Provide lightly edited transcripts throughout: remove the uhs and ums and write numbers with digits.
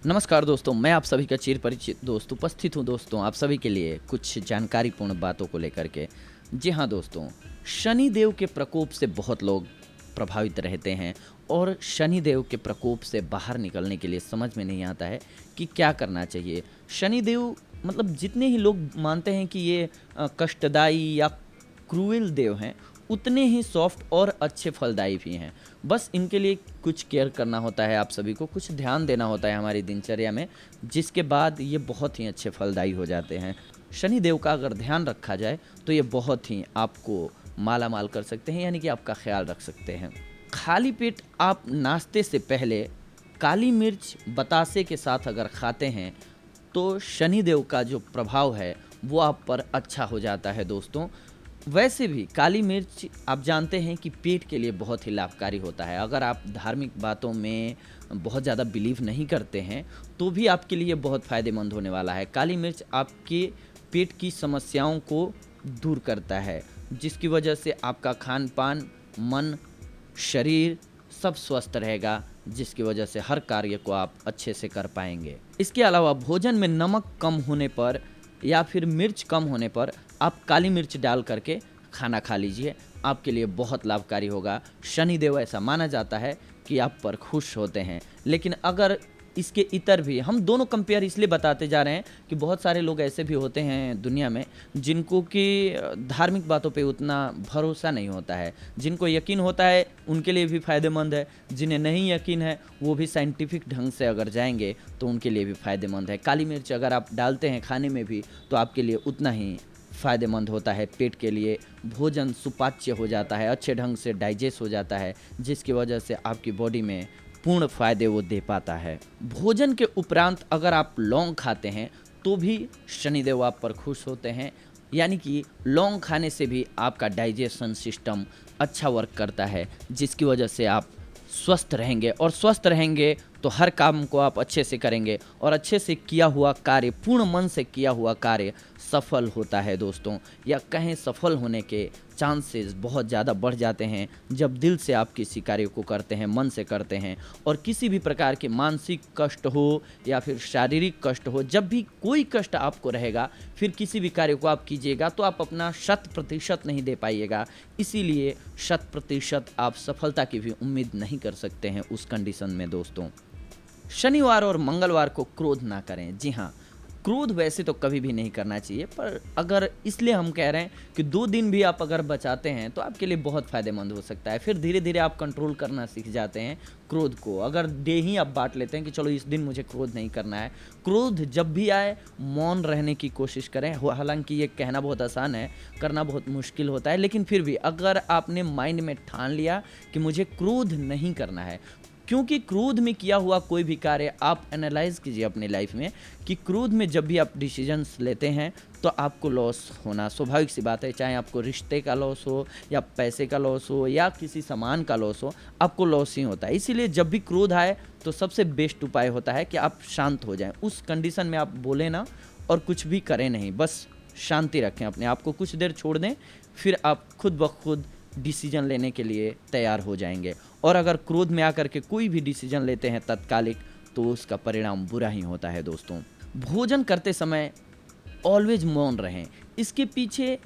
नमस्कार दोस्तों, मैं आप सभी का चिर परिचित दोस्त उपस्थित हूँ दोस्तों आप सभी के लिए कुछ जानकारीपूर्ण बातों को लेकर के। जी हाँ दोस्तों, शनि देव के प्रकोप से बहुत लोग प्रभावित रहते हैं और शनि देव के प्रकोप से बाहर निकलने के लिए समझ में नहीं आता है कि क्या करना चाहिए। शनि देव मतलब जितने ही लोग मानते हैं कि ये कष्टदायी या क्रूएल देव हैं, उतने ही सॉफ्ट और अच्छे फलदायी भी हैं। बस इनके लिए कुछ केयर करना होता है, आप सभी को कुछ ध्यान देना होता है हमारी दिनचर्या में, जिसके बाद ये बहुत ही अच्छे फलदायी हो जाते हैं। शनि देव का अगर ध्यान रखा जाए तो ये बहुत ही आपको माला माल कर सकते हैं, यानी कि आपका ख्याल रख सकते हैं। खाली पेट आप नाश्ते से पहले काली मिर्च बतासे के साथ अगर खाते हैं तो शनि देव का जो प्रभाव है वो आप पर अच्छा हो जाता है दोस्तों। वैसे भी काली मिर्च आप जानते हैं कि पेट के लिए बहुत ही लाभकारी होता है। अगर आप धार्मिक बातों में बहुत ज़्यादा बिलीव नहीं करते हैं तो भी आपके लिए बहुत फ़ायदेमंद होने वाला है। काली मिर्च आपके पेट की समस्याओं को दूर करता है, जिसकी वजह से आपका खान पान, मन, शरीर सब स्वस्थ रहेगा, जिसकी वजह से हर कार्य को आप अच्छे से कर पाएंगे। इसके अलावा भोजन में नमक कम होने पर या फिर मिर्च कम होने पर आप काली मिर्च डाल करके खाना खा लीजिए, आपके लिए बहुत लाभकारी होगा। शनिदेव ऐसा माना जाता है कि आप पर खुश होते हैं। लेकिन अगर इसके इतर भी हम दोनों कंपेयर इसलिए बताते जा रहे हैं कि बहुत सारे लोग ऐसे भी होते हैं दुनिया में जिनको कि धार्मिक बातों पे उतना भरोसा नहीं होता है। जिनको यकीन होता है उनके लिए भी फ़ायदेमंद है, जिन्हें नहीं यकीन है वो भी साइंटिफिक ढंग से अगर जाएंगे तो उनके लिए भी फ़ायदेमंद है। काली मिर्च अगर आप डालते हैं खाने में भी तो आपके लिए उतना ही फ़ायदेमंद होता है। पेट के लिए भोजन सुपाच्य हो जाता है, अच्छे ढंग से डाइजेस्ट हो जाता है, जिसकी वजह से आपकी बॉडी में पूर्ण फायदे वो दे पाता है। भोजन के उपरांत अगर आप लौंग खाते हैं तो भी शनिदेव आप पर खुश होते हैं, यानी कि लौंग खाने से भी आपका डाइजेशन सिस्टम अच्छा वर्क करता है, जिसकी वजह से आप स्वस्थ रहेंगे और स्वस्थ रहेंगे तो हर काम को आप अच्छे से करेंगे और अच्छे से किया हुआ कार्य, पूर्ण मन से किया हुआ कार्य सफल होता है दोस्तों। या कहें सफल होने के चांसेस बहुत ज़्यादा बढ़ जाते हैं जब दिल से आप किसी कार्य को करते हैं, मन से करते हैं। और किसी भी प्रकार के मानसिक कष्ट हो या फिर शारीरिक कष्ट हो, जब भी कोई कष्ट आपको रहेगा फिर किसी भी कार्य को आप कीजिएगा तो आप अपना 100% नहीं दे पाइएगा। इसीलिए 100% आप सफलता की भी उम्मीद नहीं कर सकते हैं उस कंडीशन में दोस्तों। शनिवार और मंगलवार को क्रोध ना करें। जी हाँ, क्रोध वैसे तो कभी भी नहीं करना चाहिए, पर अगर इसलिए हम कह रहे हैं कि 2 दिन भी आप अगर बचाते हैं तो आपके लिए बहुत फ़ायदेमंद हो सकता है। फिर धीरे धीरे आप कंट्रोल करना सीख जाते हैं क्रोध को। अगर डे ही आप बांट लेते हैं कि चलो इस दिन मुझे क्रोध नहीं करना है, क्रोध जब भी आए मौन रहने की कोशिश करें। हालांकि ये कहना बहुत आसान है, करना बहुत मुश्किल होता है, लेकिन फिर भी अगर आपने माइंड में ठान लिया कि मुझे क्रोध नहीं करना है, क्योंकि क्रोध में किया हुआ कोई भी कार्य आप एनालाइज कीजिए अपनी लाइफ में कि क्रोध में जब भी आप डिसीजंस लेते हैं तो आपको लॉस होना स्वाभाविक सी बात है। चाहे आपको रिश्ते का लॉस हो या पैसे का लॉस हो या किसी सामान का लॉस हो, आपको लॉस ही होता है। इसीलिए जब भी क्रोध आए तो सबसे बेस्ट उपाय होता है कि आप शांत हो जाएं। उस कंडीशन में आप बोले ना और कुछ भी करें नहीं, बस शांति रखें अपने आप को, कुछ देर छोड़ दें, फिर आप खुद ब खुद डिसीजन लेने के लिए तैयार हो जाएंगे। और अगर क्रोध में आकर के कोई भी डिसीजन लेते हैं तत्कालिक तो उसका परिणाम बुरा ही होता है दोस्तों। भोजन करते समय ऑलवेज मौन रहें। इसके पीछे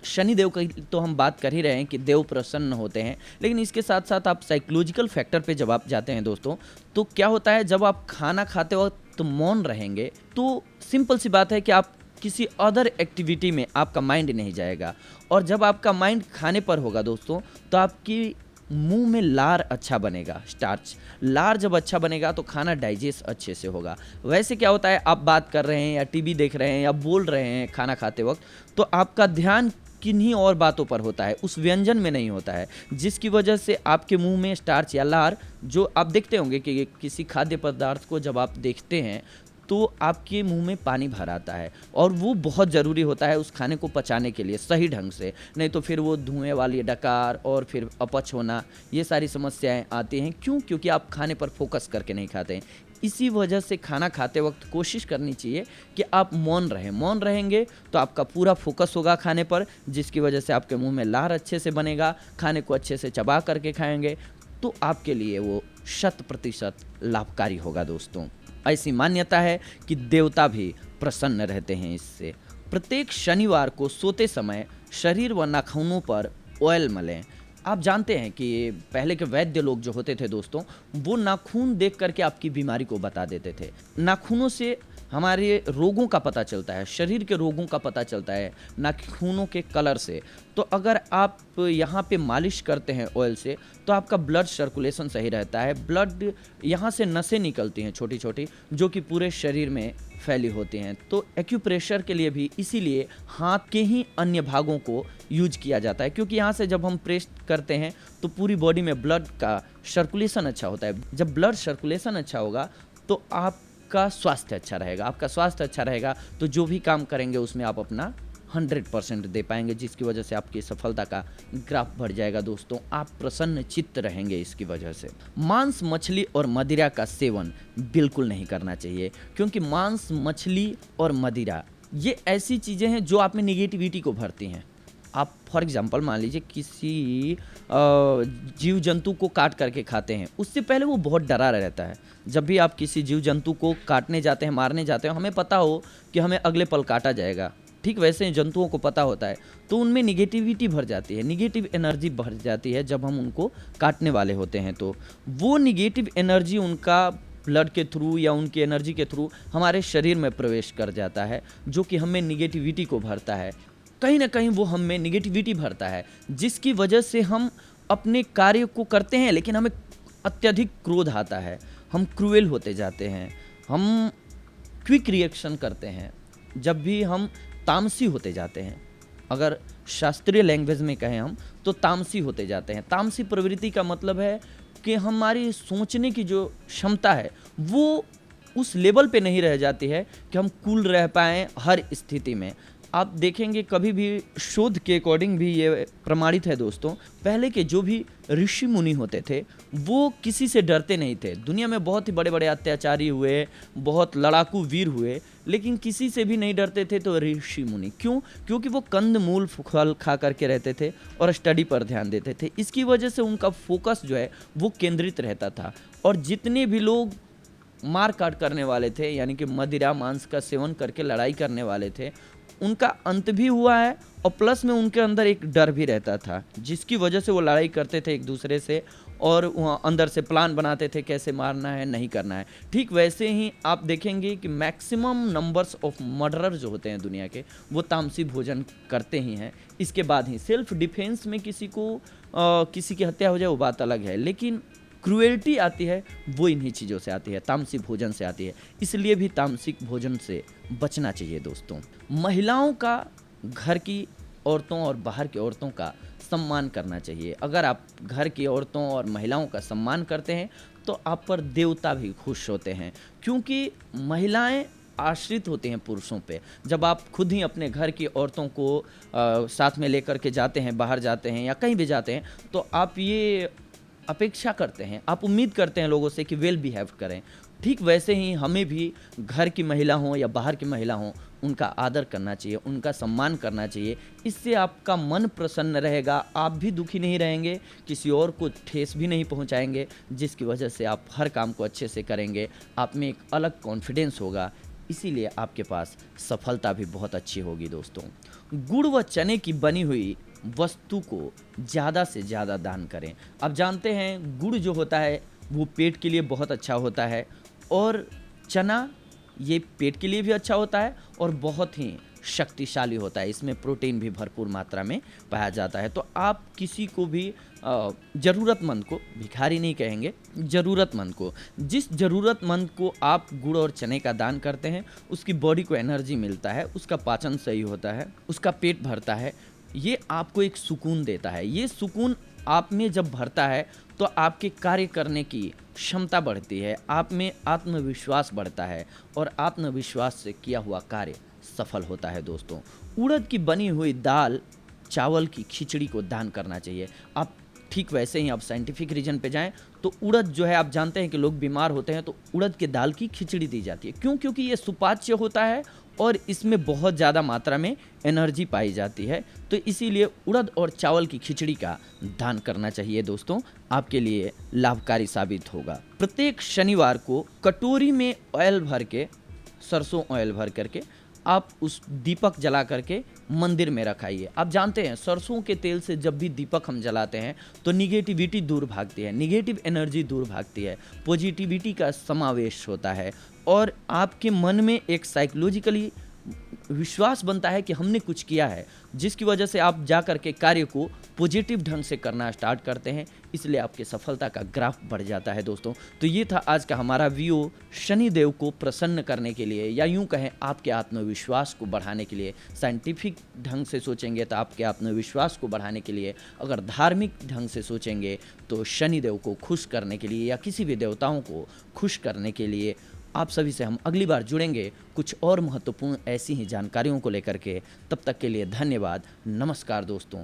शनिदेव की तो हम बात कर ही रहे हैं कि देव प्रसन्न होते हैं, लेकिन इसके साथ साथ आप साइकोलॉजिकल फैक्टर पे जब आप जाते हैं दोस्तों तो क्या होता है, जब आप खाना खाते वक्त तो मौन रहेंगे तो सिंपल सी बात है कि आप किसी अदर एक्टिविटी में आपका माइंड नहीं जाएगा। और जब आपका माइंड खाने पर होगा दोस्तों तो आपकी मुंह में लार अच्छा बनेगा, स्टार्च लार जब अच्छा बनेगा तो खाना डाइजेस्ट अच्छे से होगा। वैसे क्या होता है, आप बात कर रहे हैं या टीवी देख रहे हैं या बोल रहे हैं खाना खाते वक्त तो आपका ध्यान किन्हीं और बातों पर होता है, उस व्यंजन में नहीं होता है, जिसकी वजह से आपके मुंह में स्टार्च या लार, जो आप देखते होंगे कि किसी खाद्य पदार्थ को जब आप देखते हैं तो आपके मुंह में पानी भर आता है और वो बहुत ज़रूरी होता है उस खाने को पचाने के लिए सही ढंग से, नहीं तो फिर वो धुएं वाली डकार और फिर अपच होना, ये सारी समस्याएं आती हैं। क्यों? क्योंकि आप खाने पर फोकस करके नहीं खाते हैं। इसी वजह से खाना खाते वक्त कोशिश करनी चाहिए कि आप मौन रहें। मौन रहेंगे तो आपका पूरा फोकस होगा खाने पर, जिसकी वजह से आपके मुंह में लार अच्छे से बनेगा, खाने को अच्छे से चबा करके खाएंगे तो आपके लिए वो 100% लाभकारी होगा दोस्तों। ऐसी मान्यता है कि देवता भी प्रसन्न रहते हैं इससे। प्रत्येक शनिवार को सोते समय शरीर व नाखूनों पर ऑयल मलें। आप जानते हैं कि पहले के वैद्य लोग जो होते थे दोस्तों, वो नाखून देख करके आपकी बीमारी को बता देते थे। नाखूनों से हमारे रोगों का पता चलता है, शरीर के रोगों का पता चलता है नाखूनों के कलर से। तो अगर आप यहाँ पे मालिश करते हैं ऑयल से, तो आपका ब्लड सर्कुलेशन सही रहता है। ब्लड यहाँ से नसें निकलती हैं छोटी छोटी, जो कि पूरे शरीर में फैली होती हैं। तो एक्यूप्रेशर के लिए भी इसीलिए हाथ के ही अन्य भागों को यूज किया जाता है, क्योंकि यहाँ से जब हम प्रेस करते हैं तो पूरी बॉडी में ब्लड का सर्कुलेशन अच्छा होता है। जब ब्लड सर्कुलेशन अच्छा होगा तो आपका स्वास्थ्य अच्छा रहेगा। आपका स्वास्थ्य अच्छा रहेगा तो जो भी काम करेंगे उसमें आप अपना 100% दे पाएंगे, जिसकी वजह से आपकी सफलता का ग्राफ बढ़ जाएगा दोस्तों। आप प्रसन्न चित्त रहेंगे इसकी वजह से। मांस, मछली और मदिरा का सेवन बिल्कुल नहीं करना चाहिए, क्योंकि मांस, मछली और मदिरा ये ऐसी चीज़ें हैं जो आप में निगेटिविटी को भरती हैं। आप फॉर एग्जांपल मान लीजिए किसी जीव जंतु को काट करके खाते हैं, उससे पहले वो बहुत डरा रहता है। जब भी आप किसी जीव जंतु को काटने जाते हैं, मारने जाते हैं, हमें पता हो कि हमें अगले पल काटा जाएगा। ठीक वैसे ही जंतुओं को पता होता है, तो उनमें निगेटिविटी भर जाती है, निगेटिव एनर्जी भर जाती है जब हम उनको काटने वाले होते हैं। तो वो निगेटिव एनर्जी उनका ब्लड के थ्रू या उनकी एनर्जी के थ्रू हमारे शरीर में प्रवेश कर जाता है, जो कि हमें निगेटिविटी को भरता है। कहीं ना कहीं वो हमें निगेटिविटी भरता है, जिसकी वजह से हम अपने कार्य को करते हैं लेकिन हमें अत्यधिक क्रोध आता है, हम क्रूएल होते जाते हैं, हम क्विक रिएक्शन करते हैं, जब भी हम तामसी होते जाते हैं। अगर शास्त्रीय लैंग्वेज में कहें हम तो तामसी होते जाते हैं। तामसी प्रवृत्ति का मतलब है कि हमारी सोचने की जो क्षमता है वो उस लेवल पे नहीं रह जाती है कि हम कूल रह पाएँ हर स्थिति में। आप देखेंगे कभी भी शोध के अकॉर्डिंग भी ये प्रमाणित है दोस्तों, पहले के जो भी ऋषि मुनि होते थे वो किसी से डरते नहीं थे। दुनिया में बहुत ही बड़े बड़े अत्याचारी हुए, बहुत लड़ाकू वीर हुए, लेकिन किसी से भी नहीं डरते थे तो ऋषि मुनि। क्यों? क्योंकि वो कंद मूल फल खा करके रहते थे और स्टडी पर ध्यान देते थे। इसकी वजह से उनका फोकस जो है वो केंद्रित रहता था। और जितने भी लोग मार काट करने वाले थे, यानी कि मदिरा मांस का सेवन करके लड़ाई करने वाले थे, उनका अंत भी हुआ है और प्लस में उनके अंदर एक डर भी रहता था, जिसकी वजह से वो लड़ाई करते थे एक दूसरे से और वहाँ अंदर से प्लान बनाते थे कैसे मारना है, नहीं करना है। ठीक वैसे ही आप देखेंगे कि मैक्सिमम नंबर्स ऑफ मर्डरर जो होते हैं दुनिया के, वो तामसी भोजन करते ही हैं। इसके बाद ही सेल्फ डिफेंस में किसी की हत्या हो जाए वो बात अलग है, लेकिन क्रूएल्टी आती है वो इन्हीं चीज़ों से आती है, तामसी भोजन से आती है। इसलिए भी तामसिक भोजन से बचना चाहिए दोस्तों। महिलाओं का, घर की औरतों और बाहर की औरतों का सम्मान करना चाहिए। अगर आप घर की औरतों और महिलाओं का सम्मान करते हैं तो आप पर देवता भी खुश होते हैं, क्योंकि महिलाएं आश्रित होते हैं पुरुषों पे। जब आप खुद ही अपने घर की औरतों को साथ में लेकर के जाते हैं, बाहर जाते हैं या कहीं भी जाते हैं, तो आप ये अपेक्षा करते हैं, आप उम्मीद करते हैं लोगों से कि वेल बिहेव करें। ठीक वैसे ही हमें भी घर की महिला हों या बाहर की महिला हों, उनका आदर करना चाहिए, उनका सम्मान करना चाहिए। इससे आपका मन प्रसन्न रहेगा, आप भी दुखी नहीं रहेंगे, किसी और को ठेस भी नहीं पहुंचाएंगे, जिसकी वजह से आप हर काम को अच्छे से करेंगे। आप में एक अलग कॉन्फिडेंस होगा, इसीलिए आपके पास सफलता भी बहुत अच्छी होगी दोस्तों। गुड़ व चने की बनी हुई वस्तु को ज़्यादा से ज़्यादा दान करें। आप जानते हैं गुड़ जो होता है वो पेट के लिए बहुत अच्छा होता है, और चना ये पेट के लिए भी अच्छा होता है और बहुत ही शक्तिशाली होता है। इसमें प्रोटीन भी भरपूर मात्रा में पाया जाता है। तो आप किसी को भी ज़रूरतमंद को, भिखारी नहीं कहेंगे, ज़रूरतमंद को, जिस ज़रूरतमंद को आप गुड़ और चने का दान करते हैं उसकी बॉडी को एनर्जी मिलता है, उसका पाचन सही होता है, उसका पेट भरता है। ये आपको एक सुकून देता है। ये सुकून आप में जब भरता है तो आपके कार्य करने की क्षमता बढ़ती है, आप में आत्मविश्वास बढ़ता है और आत्मविश्वास से किया हुआ कार्य सफल होता है दोस्तों। उड़द की बनी हुई दाल, चावल की खिचड़ी को दान करना चाहिए। आप ठीक वैसे ही आप साइंटिफिक रीजन पे जाएं तो उड़द जो है, आप जानते हैं कि लोग बीमार होते हैं तो उड़द के दाल की खिचड़ी दी जाती है। क्यों? क्योंकि ये सुपाच्य होता है और इसमें बहुत ज़्यादा मात्रा में एनर्जी पाई जाती है, तो इसीलिए उड़द और चावल की खिचड़ी का दान करना चाहिए दोस्तों, आपके लिए लाभकारी साबित होगा। प्रत्येक शनिवार को कटोरी में ऑयल भर के, सरसों ऑयल भर करके आप उस दीपक जला करके मंदिर में रखाइए। आप जानते हैं सरसों के तेल से जब भी दीपक हम जलाते हैं तो निगेटिविटी दूर भागती है, निगेटिव एनर्जी दूर भागती है, पॉजिटिविटी का समावेश होता है और आपके मन में एक साइकोलॉजिकली विश्वास बनता है कि हमने कुछ किया है, जिसकी वजह से आप जा कर के कार्य को पॉजिटिव ढंग से करना स्टार्ट करते हैं, इसलिए आपके सफलता का ग्राफ बढ़ जाता है दोस्तों। तो ये था आज का हमारा वीडियो, शनिदेव को प्रसन्न करने के लिए, या यूं कहें आपके आत्मविश्वास को बढ़ाने के लिए। साइंटिफिक ढंग से सोचेंगे तो आपके आत्मविश्वास को बढ़ाने के लिए, अगर धार्मिक ढंग से सोचेंगे तो शनिदेव को खुश करने के लिए या किसी भी देवताओं को खुश करने के लिए। आप सभी से हम अगली बार जुड़ेंगे कुछ और महत्वपूर्ण ऐसी ही जानकारियों को लेकर के। तब तक के लिए धन्यवाद, नमस्कार दोस्तों।